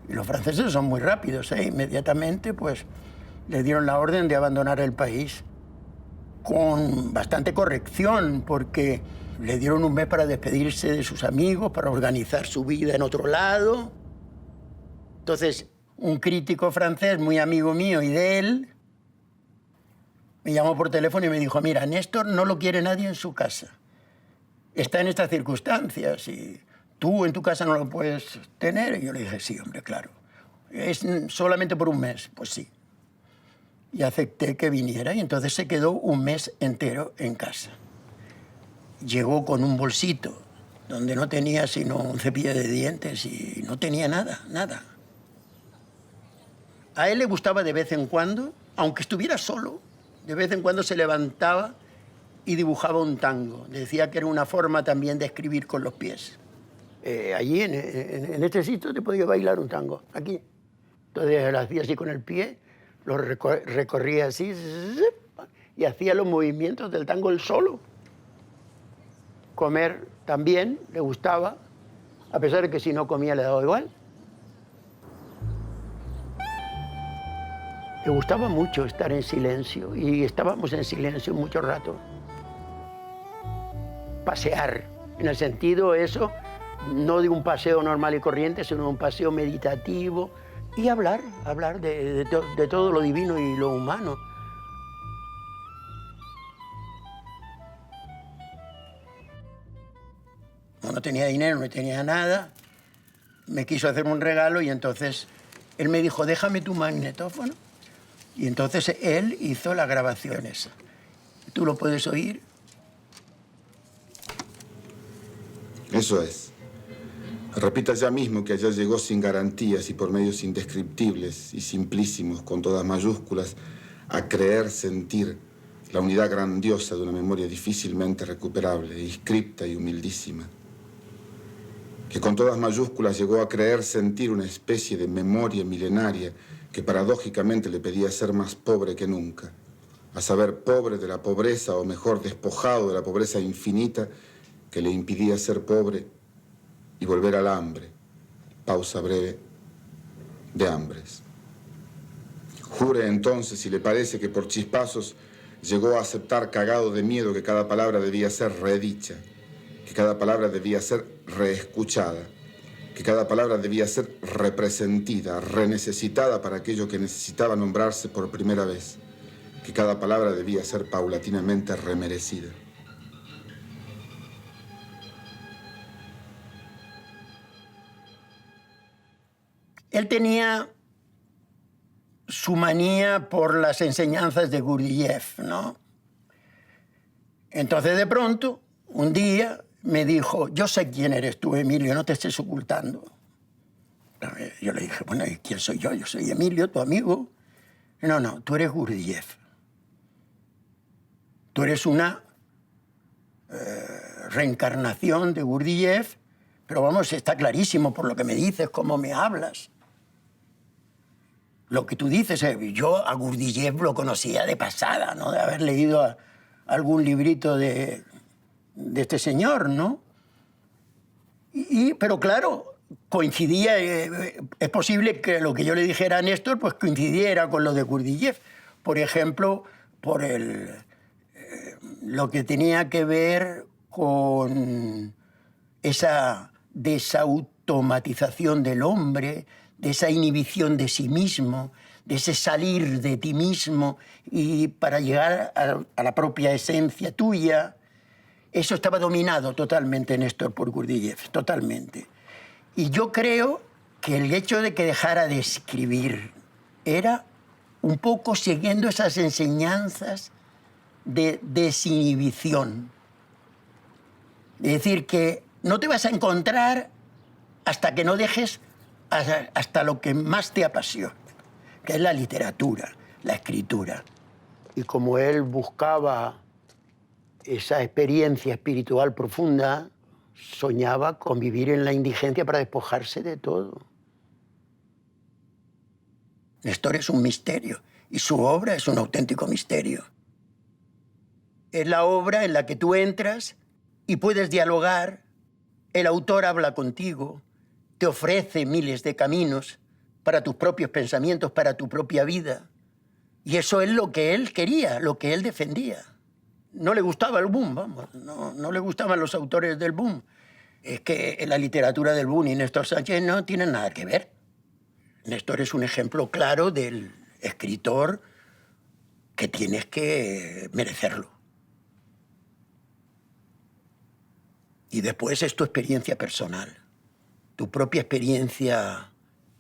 Y los franceses son muy rápidos, ¿eh? Inmediatamente pues, le dieron la orden de abandonar el país. con bastante corrección, porque le dieron un mes para despedirse de sus amigos, para organizar su vida en otro lado. Entonces, un crítico francés muy amigo mío y de él me llamó por teléfono y me dijo, mira, Néstor no lo quiere nadie en su casa. Está en estas circunstancias y tú en tu casa no lo puedes tener. Y yo le dije, sí, hombre, claro. ¿Es solamente por un mes? Pues sí. Y acepté que viniera y entonces se quedó un mes entero en casa. Llegó con un bolsito donde no tenía sino un cepillo de dientes y no tenía nada, nada. A él le gustaba de vez en cuando, aunque estuviera solo, de vez en cuando se levantaba y dibujaba un tango. Decía que era una forma también de escribir con los pies. Allí, en este sitio, te podía bailar un tango, aquí. Entonces lo hacía así con el pie, lo recorría así y hacía los movimientos del tango él solo. Comer también le gustaba, a pesar de que si no comía le daba igual. Le gustaba mucho estar en silencio y estábamos en silencio mucho rato. Pasear, en el sentido eso, no de un paseo normal y corriente, sino de un paseo meditativo y hablar de todo lo divino y lo humano. No tenía dinero, no tenía nada. Me quiso hacer un regalo y entonces él me dijo, déjame tu magnetófono. Y entonces él hizo la grabación esa. ¿Tú lo puedes oír? Eso es. Repita ya mismo que allá llegó sin garantías y por medios indescriptibles y simplísimos, con todas mayúsculas, a creer sentir la unidad grandiosa de una memoria difícilmente recuperable, inscripta y humildísima. Que con todas mayúsculas llegó a creer sentir una especie de memoria milenaria que paradójicamente le pedía ser más pobre que nunca, a saber, pobre de la pobreza, o mejor, despojado de la pobreza infinita que le impidía ser pobre y volver al hambre, pausa breve, de hambres. Jure entonces, si le parece, que por chispazos llegó a aceptar cagado de miedo que cada palabra debía ser redicha, que cada palabra debía ser reescuchada, que cada palabra debía ser representida, renecesitada para aquello que necesitaba nombrarse por primera vez, que cada palabra debía ser paulatinamente remerecida. Él tenía su manía por las enseñanzas de Gurdjieff, ¿no? Entonces, de pronto, un día me dijo, yo sé quién eres tú, Emilio, no te estés ocultando. Yo le dije, bueno, ¿y quién soy yo? Yo soy Emilio, tu amigo. No, tú eres Gurdjieff. Tú eres una reencarnación de Gurdjieff, pero vamos, está clarísimo por lo que me dices, cómo me hablas. Lo que tú dices, yo a Gurdjieff lo conocía de pasada, ¿no? De haber leído algún librito de este señor, ¿no? Pero claro, coincidía, es posible que lo que yo le dijera a Néstor pues coincidiera con lo de Gurdjieff. Por ejemplo, por lo que tenía que ver con esa desautomatización del hombre, de esa inhibición de sí mismo, de ese salir de ti mismo y para llegar a la propia esencia tuya. Eso estaba dominado totalmente, Néstor, por Gurdjieff, totalmente. Y yo creo que el hecho de que dejara de escribir era un poco siguiendo esas enseñanzas de desinhibición. Es decir, que no te vas a encontrar hasta que no dejes hasta lo que más te apasiona, que es la literatura, la escritura. Y como él buscaba esa experiencia espiritual profunda, soñaba con vivir en la indigencia para despojarse de todo. Néstor es un misterio y su obra es un auténtico misterio. Es la obra en la que tú entras y puedes dialogar, el autor habla contigo, te ofrece miles de caminos para tus propios pensamientos, para tu propia vida. Y eso es lo que él quería, lo que él defendía. no le gustaba el boom, vamos, no le gustaban los autores del boom. Es que la literatura del boom y Néstor Sánchez no tienen nada que ver. Néstor es un ejemplo claro del escritor que tienes que merecerlo. Y después es tu experiencia personal, tu propia experiencia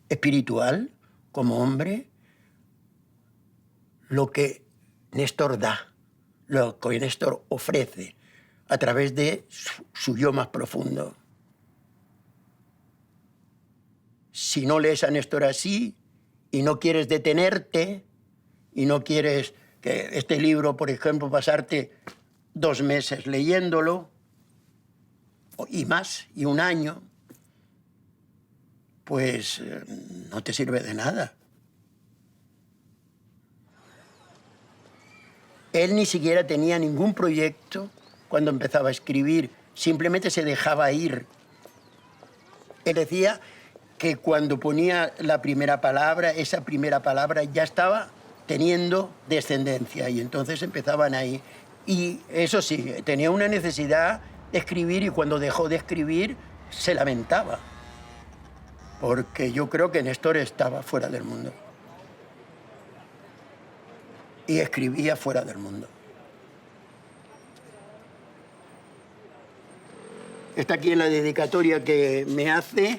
espiritual como hombre, lo que Néstor da, lo que Néstor ofrece a través de su yo más profundo. Si no lees a Néstor así y no quieres detenerte y no quieres que este libro, por ejemplo, pasarte 2 meses leyéndolo y más, y 1 año, pues no te sirve de nada. Él ni siquiera tenía ningún proyecto cuando empezaba a escribir, simplemente se dejaba ir. Él decía que cuando ponía la primera palabra, esa primera palabra ya estaba teniendo descendencia y entonces empezaban ahí. Y eso sí, tenía una necesidad de escribir y cuando dejó de escribir se lamentaba. Porque yo creo que Néstor estaba fuera del mundo. Y escribía fuera del mundo. Está aquí en la dedicatoria que me hace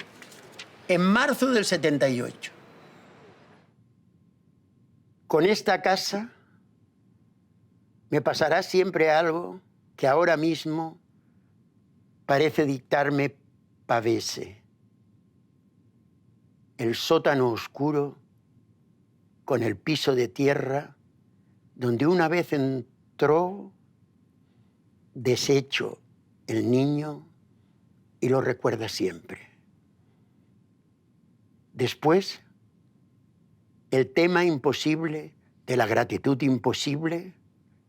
en marzo del 78. Con esta casa me pasará siempre algo que ahora mismo parece dictarme pavese. El sótano oscuro con el piso de tierra donde una vez entró deshecho el niño y lo recuerda siempre. Después, el tema imposible de la gratitud imposible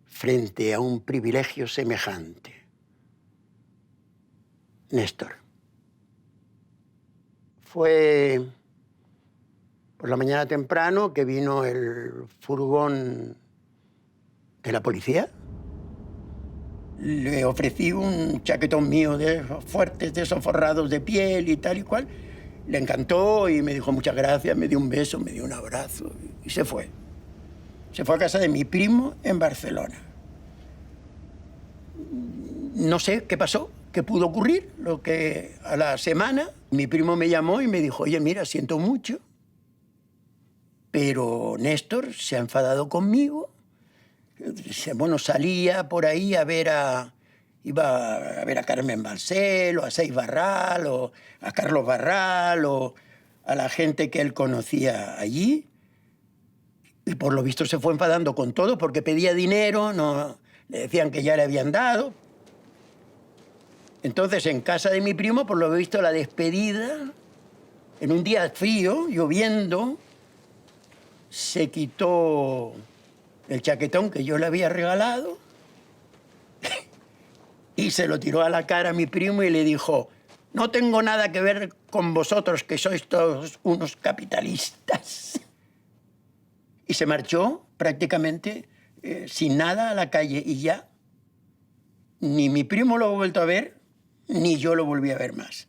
frente a un privilegio semejante. Néstor. Fue por la mañana temprano que vino el furgón de la policía. Le ofrecí un chaquetón mío de esos fuertes, de esos forrados de piel y tal y cual. Le encantó y me dijo muchas gracias, me dio un beso, me dio un abrazo y se fue. Se fue a casa de mi primo en Barcelona. No sé qué pasó, qué pudo ocurrir, lo que a la semana mi primo me llamó y me dijo, oye, mira, siento mucho, pero Néstor se ha enfadado conmigo. Bueno, salía por ahí iba a ver a Carmen Balsel, o a Seix Barral, o a Carlos Barral, o a la gente que él conocía allí. Y por lo visto se fue enfadando con todo porque pedía dinero, no, le decían que ya le habían dado. Entonces, en casa de mi primo, por lo visto, la despedida, en un día frío, lloviendo, se quitó el chaquetón que yo le había regalado y se lo tiró a la cara a mi primo y le dijo, no tengo nada que ver con vosotros, que sois todos unos capitalistas. Y se marchó prácticamente sin nada a la calle y ya ni mi primo lo ha vuelto a ver, ni yo lo volví a ver más.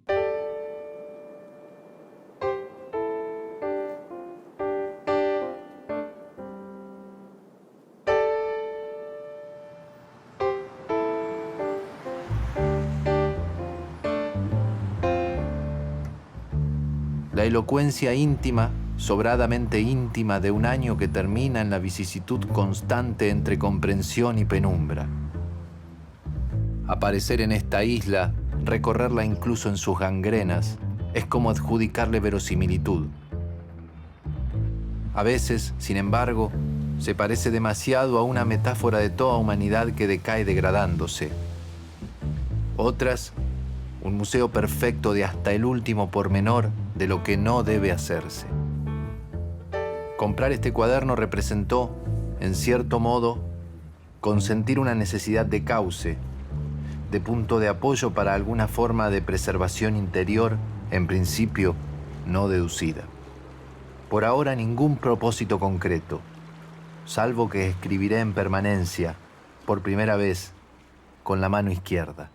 La elocuencia íntima, sobradamente íntima, de un año que termina en la vicisitud constante entre comprensión y penumbra. Aparecer en esta isla, recorrerla incluso en sus gangrenas, es como adjudicarle verosimilitud. A veces, sin embargo, se parece demasiado a una metáfora de toda humanidad que decae degradándose. Otras, un museo perfecto de hasta el último pormenor de lo que no debe hacerse. Comprar este cuaderno representó, en cierto modo, consentir una necesidad de cauce, de punto de apoyo para alguna forma de preservación interior, en principio no deducida. Por ahora ningún propósito concreto, salvo que escribiré en permanencia, por primera vez, con la mano izquierda.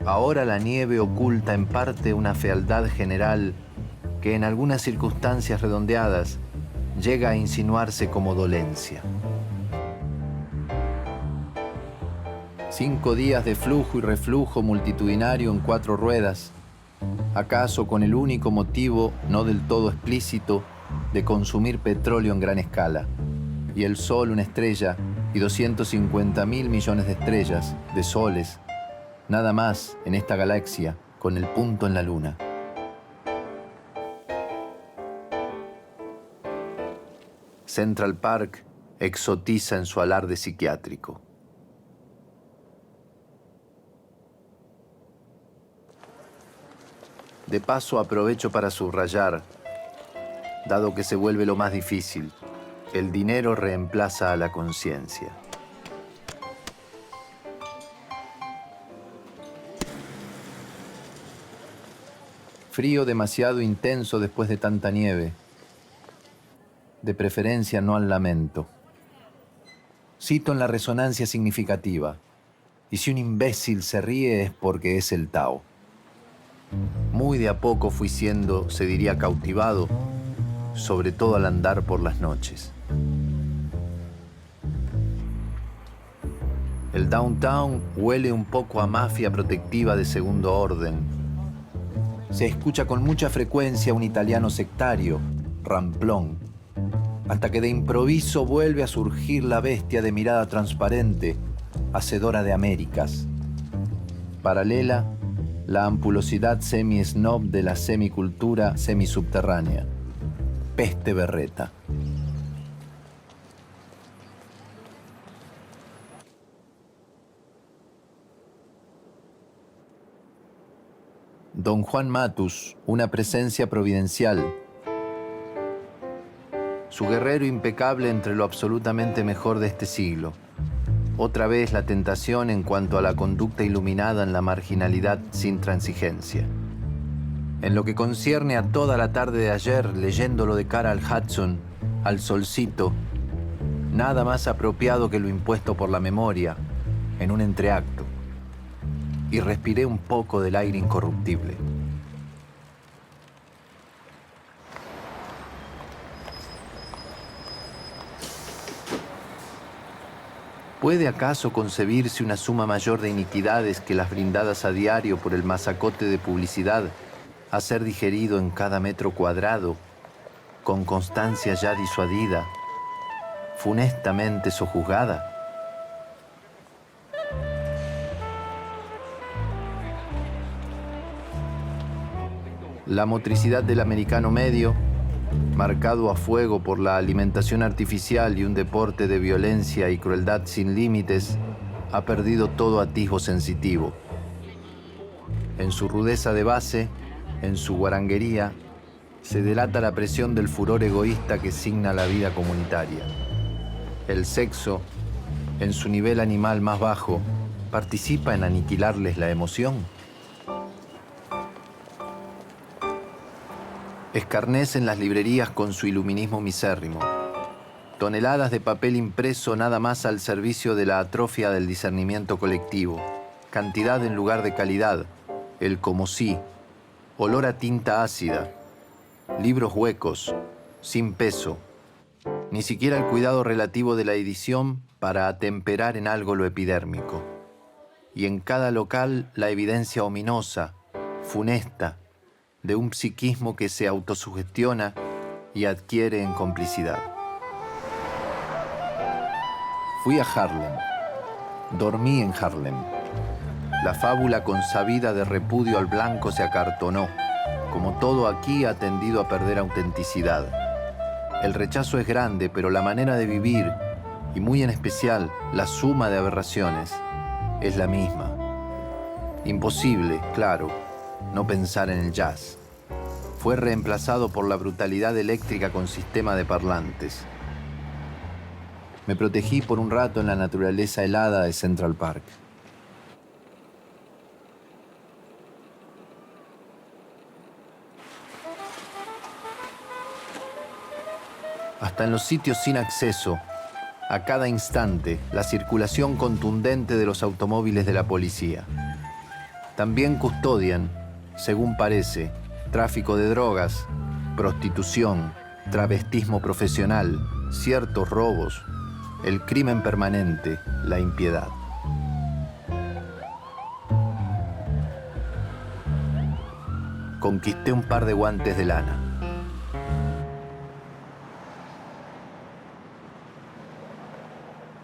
Ahora la nieve oculta en parte una fealdad general que en algunas circunstancias redondeadas llega a insinuarse como dolencia. 5 días de flujo y reflujo multitudinario en 4 ruedas, acaso con el único motivo, no del todo explícito, de consumir petróleo en gran escala, y el Sol una estrella y 250.000 millones de estrellas, de soles, nada más en esta galaxia, con el punto en la Luna. Central Park exotiza en su alarde psiquiátrico. De paso aprovecho para subrayar, dado que se vuelve lo más difícil, el dinero reemplaza a la conciencia. Frío demasiado intenso después de tanta nieve. De preferencia no al lamento. Cito en la resonancia significativa. Y si un imbécil se ríe es porque es el Tao. Muy de a poco fui siendo, se diría, cautivado, sobre todo al andar por las noches. El downtown huele un poco a mafia protectiva de segundo orden. Se escucha con mucha frecuencia un italiano sectario, ramplón, hasta que de improviso vuelve a surgir la bestia de mirada transparente, hacedora de Américas. Paralela, la ampulosidad semi-snob de la semicultura semisubterránea. Peste berreta. Don Juan Matus, una presencia providencial. Su guerrero impecable entre lo absolutamente mejor de este siglo. Otra vez la tentación en cuanto a la conducta iluminada en la marginalidad sin transigencia. En lo que concierne a toda la tarde de ayer, leyéndolo de cara al Hudson, al solcito, nada más apropiado que lo impuesto por la memoria, en un entreacto. Y respiré un poco del aire incorruptible. ¿Puede acaso concebirse una suma mayor de iniquidades que las brindadas a diario por el masacote de publicidad a ser digerido en cada metro cuadrado, con constancia ya disuadida, funestamente sojuzgada? La motricidad del americano medio, marcado a fuego por la alimentación artificial y un deporte de violencia y crueldad sin límites, ha perdido todo atisbo sensitivo. En su rudeza de base, en su guaranguería, se delata la presión del furor egoísta que signa la vida comunitaria. El sexo, en su nivel animal más bajo, participa en aniquilarles la emoción. Escarnecen las librerías con su iluminismo misérrimo. Toneladas de papel impreso nada más al servicio de la atrofia del discernimiento colectivo. Cantidad en lugar de calidad. El como sí. Olor a tinta ácida. Libros huecos. Sin peso. Ni siquiera el cuidado relativo de la edición para atemperar en algo lo epidérmico. Y en cada local la evidencia ominosa, funesta, de un psiquismo que se autosugestiona y adquiere en complicidad. Fui a Harlem. Dormí en Harlem. La fábula consabida de repudio al blanco se acartonó. Como todo aquí ha tendido a perder autenticidad. El rechazo es grande, pero la manera de vivir, y muy en especial la suma de aberraciones, es la misma. Imposible, claro, no pensar en el jazz. Fue reemplazado por la brutalidad eléctrica con sistema de parlantes. Me protegí por un rato en la naturaleza helada de Central Park. hasta en los sitios sin acceso, a cada instante, la circulación contundente de los automóviles de la policía. También custodian, según parece, tráfico de drogas, prostitución, travestismo profesional, ciertos robos, el crimen permanente, la impiedad. Conquisté un par de guantes de lana.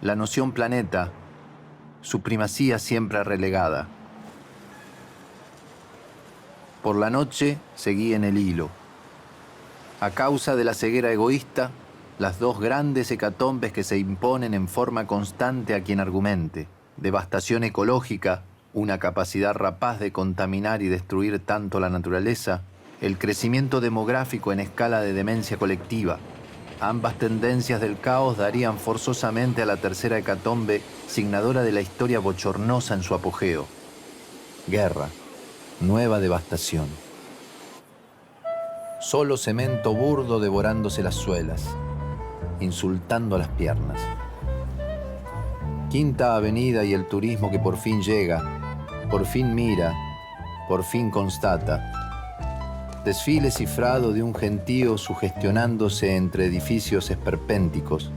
La noción planeta, su primacía siempre relegada. Por la noche seguí en el hilo. A causa de la ceguera egoísta, las dos grandes hecatombes que se imponen en forma constante a quien argumente: devastación ecológica, una capacidad rapaz de contaminar y destruir tanto la naturaleza, el crecimiento demográfico en escala de demencia colectiva. Ambas tendencias del caos darían forzosamente a la tercera hecatombe, signadora de la historia bochornosa en su apogeo. Guerra, nueva devastación. Solo cemento burdo devorándose las suelas, insultando las piernas. Quinta Avenida y el turismo que por fin llega, por fin mira, por fin constata. Desfile cifrado de un gentío sugestionándose entre edificios esperpénticos,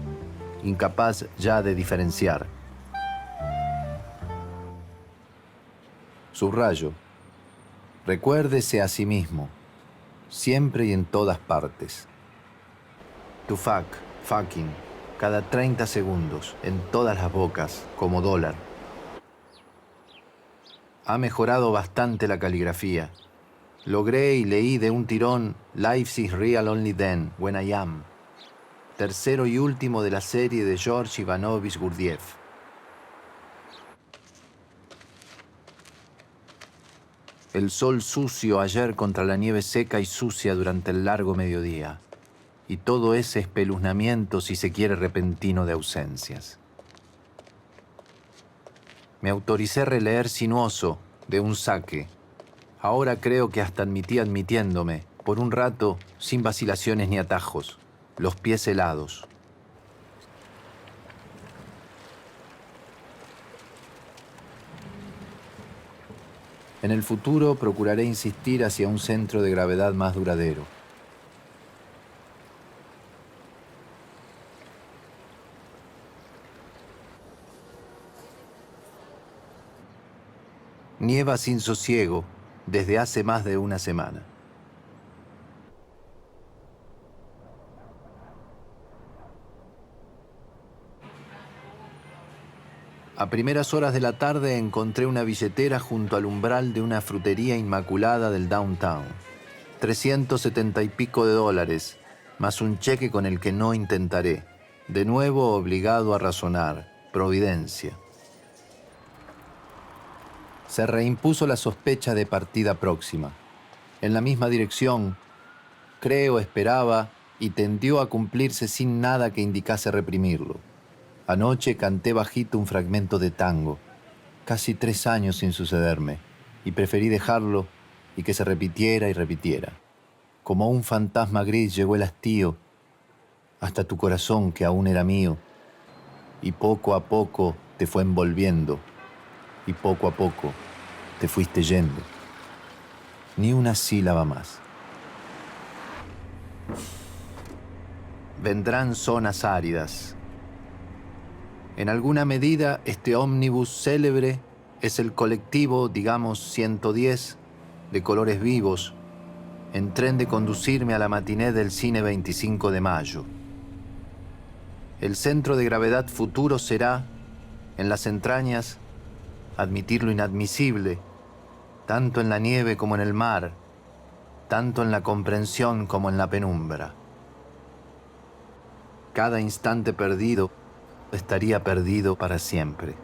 incapaz ya de diferenciar. Subrayo: recuérdese a sí mismo, siempre y en todas partes. To fuck, fucking, cada 30 segundos, en todas las bocas, como dólar. Ha mejorado bastante la caligrafía. Logré y leí de un tirón Life is real only then, when I am, tercero y último de la serie de George Ivanovich Gurdjieff. El sol sucio ayer contra la nieve seca y sucia durante el largo mediodía, y todo ese espeluznamiento, si se quiere, repentino de ausencias. Me autoricé releer sinuoso, de un saque. Ahora creo que hasta admití admitiéndome, por un rato, sin vacilaciones ni atajos, los pies helados. En el futuro procuraré insistir hacia un centro de gravedad más duradero. Nieva sin sosiego desde hace más de una semana. A primeras horas de la tarde encontré una billetera junto al umbral de una frutería inmaculada del downtown. 370 y pico de dólares, más un cheque con el que no intentaré. De nuevo obligado a razonar. Providencia. Se reimpuso la sospecha de partida próxima. En la misma dirección, creo, esperaba y tendió a cumplirse sin nada que indicase reprimirlo. Anoche canté bajito un fragmento de tango, casi 3 años sin sucederme, y preferí dejarlo y que se repitiera y repitiera. Como un fantasma gris llegó el hastío hasta tu corazón que aún era mío, y poco a poco te fue envolviendo, y poco a poco te fuiste yendo. Ni una sílaba más. Vendrán zonas áridas. En alguna medida, este ómnibus célebre es el colectivo, digamos, 110, de colores vivos, en tren de conducirme a la matiné del cine 25 de mayo. El centro de gravedad futuro será, en las entrañas, admitir lo inadmisible, tanto en la nieve como en el mar, tanto en la comprensión como en la penumbra. Cada instante perdido estaría perdido para siempre.